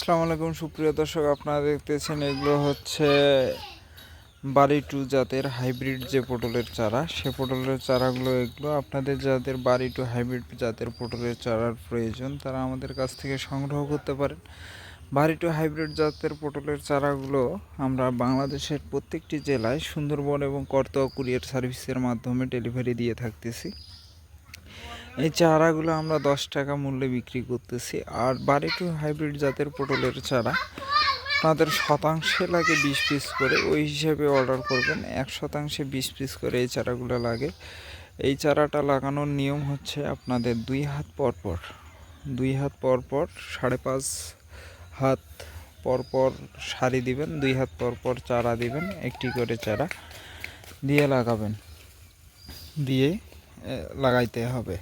আসসালামু আলাইকুম সুপ্রিয় দর্শক, আপনারা দেখতেছেন এগুলো হচ্ছে বাড়ি টু জাতের হাইব্রিড যে পটলের চারা, সে পটলের চারাগুলো এগুলো আপনাদের যাদের বাড়ি টু হাইব্রিড জাতের পটলের চারার প্রয়োজন তারা আমাদের কাছ থেকে সংগ্রহ করতে পারেন। বাড়ি টু হাইব্রিড জাতের পটলের চারাগুলো আমরা বাংলাদেশের প্রত্যেকটি জেলায় সুন্দরবন এবং করতোয়া কুরিয়ার সার্ভিসের মাধ্যমে ডেলিভারি দিয়ে থাকতেছি। এই চারাগুলো আমরা 10 টাকা মূল্যে বিক্রি করতেছি। আর বাড়ি টু হাইব্রিড জাতের পটলের চারা আপনাদের শতাংশে লাগে 20 পিস করে, ওই হিসাবে অর্ডার করবেন। 1 শতাংশে 20 পিস করে এই চারাগুলো লাগে। এই চারাটা লাগানোর নিয়ম হচ্ছে আপনাদের 2 হাত পরপর 5.5 হাত পরপর সারি দিবেন, 2 হাত পরপর চারা দিবেন, একটি করে চারা দিয়ে লাগাইতে হবে।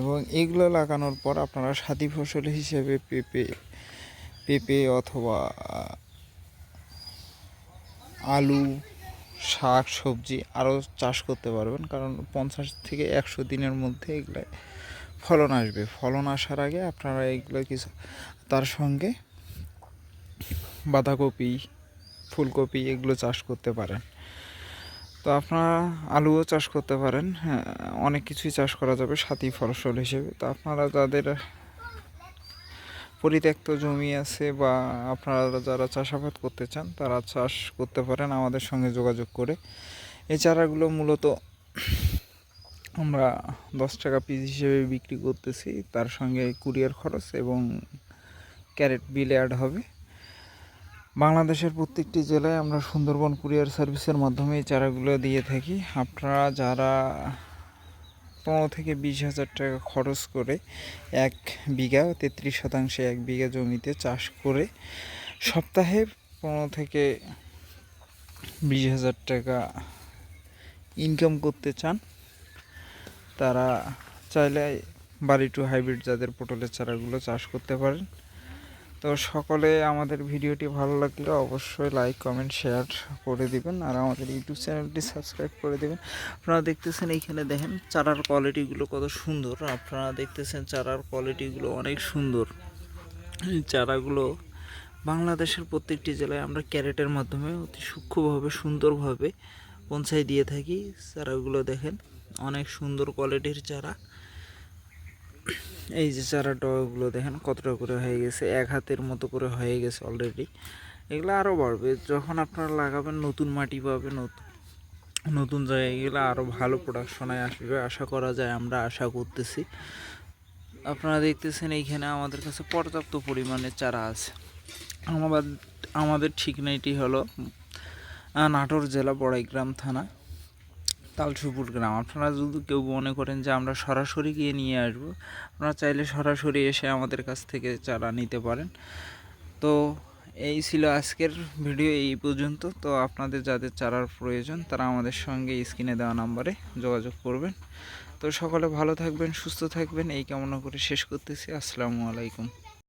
এবং এগুলো লাগানোর পর আপনারা সাথী ফসল হিসেবে পেঁপে অথবা আলু, শাক সবজি আরও চাষ করতে পারবেন, কারণ 50 থেকে 100 দিনের মধ্যে এগুলো ফলন আসবে। ফলন আসার আগে আপনারা এগুলো কিছু তার সঙ্গে বাঁধাকপি, ফুলকপি এগুলো চাষ করতে পারেন। তো আপনারা আলুও চাষ করতে পারেন, হ্যাঁ, অনেক কিছুই চাষ করা যাবে সাথী ফসল হিসেবে। তো আপনারা যাদের পরিত্যক্ত জমি আছে বা আপনারা যারা চাষাবাদ করতে চান তারা চাষ করতে পারেন আমাদের সঙ্গে যোগাযোগ করে। এই চারাগুলো মূলত আমরা 10 টাকা পিস হিসেবে বিক্রি করতেছি, তার সঙ্গে কুরিয়ার খরচ এবং ক্যারেট বিল অ্যাড হবে। বাংলাদেশের প্রত্যেকটি জেলায় আমরা সুন্দরবন কুরিয়ার সার্ভিসের মাধ্যমে এই চারাগুলো দিয়ে থাকি। আপনারা যারা 15 থেকে 20,000 টাকা খরচ করে 1 বিঘা 33 শতাংশে 1 বিঘা জমিতে চাষ করে সপ্তাহে 15 থেকে 20,000 টাকা ইনকাম করতে চান, তারা চাইলে বাড়ি টু হাইব্রিড জাতের পটলের চারাগুলো চাষ করতে পারেন। তো সকলে আমাদের ভিডিওটি ভালো লাগলে অবশ্যই লাইক, কমেন্ট, শেয়ার করে দিবেন, আর আমাদের ইউটিউব চ্যানেলটি সাবস্ক্রাইব করে দেবেন। আপনারা দেখতেছেন এইখানে দেখেন চারার কোয়ালিটিগুলো কত সুন্দর। আপনারা দেখতেছেন চারার কোয়ালিটিগুলো অনেক সুন্দর। এই চারাগুলো বাংলাদেশের প্রত্যেকটি জেলায় আমরা ক্যারেটের মাধ্যমে অতি সূক্ষ্মভাবে সুন্দরভাবে পৌঁছায় দিয়ে থাকি। চারাগুলো দেখেন অনেক সুন্দর কোয়ালিটির চারা। এই যে চারাটাগুলো দেখেন কতটা করে হয়ে গেছে, 1 হাতের মতো করে হয়ে গেছে অলরেডি। এগুলো আরও বাড়বে যখন আপনারা লাগাবেন, নতুন মাটি পাবেন, নতুন জায়গায় গেলে আরও ভালো প্রোডাকশনে আসবে আশা করা যায়, আমরা আশা করতেছি। আপনারা দেখতেছেন এইখানে আমাদের কাছে পর্যাপ্ত পরিমাণে চারা আছে। আমাদের ঠিকানাটি হলো নাটোর জেলা বড়াইগ্রাম থানা তালসুপুর গ্রাম। আপনারা যদি কেউ মনে করেন যে আমরা সরাসরি গিয়ে নিয়ে আসবো, আপনারা চাইলে সরাসরি এসে আমাদের কাছ থেকে চারা নিতে পারেন। তো এই ছিল আজকের ভিডিও, এই পর্যন্ত। তো আপনাদের যাদের চারার প্রয়োজন তারা আমাদের সঙ্গে স্ক্রিনে দেওয়া নাম্বারে যোগাযোগ করবেন। তো সকলে ভালো থাকবেন, সুস্থ থাকবেন, এই কামনা করে শেষ করতেছি। আসসালামু আলাইকুম।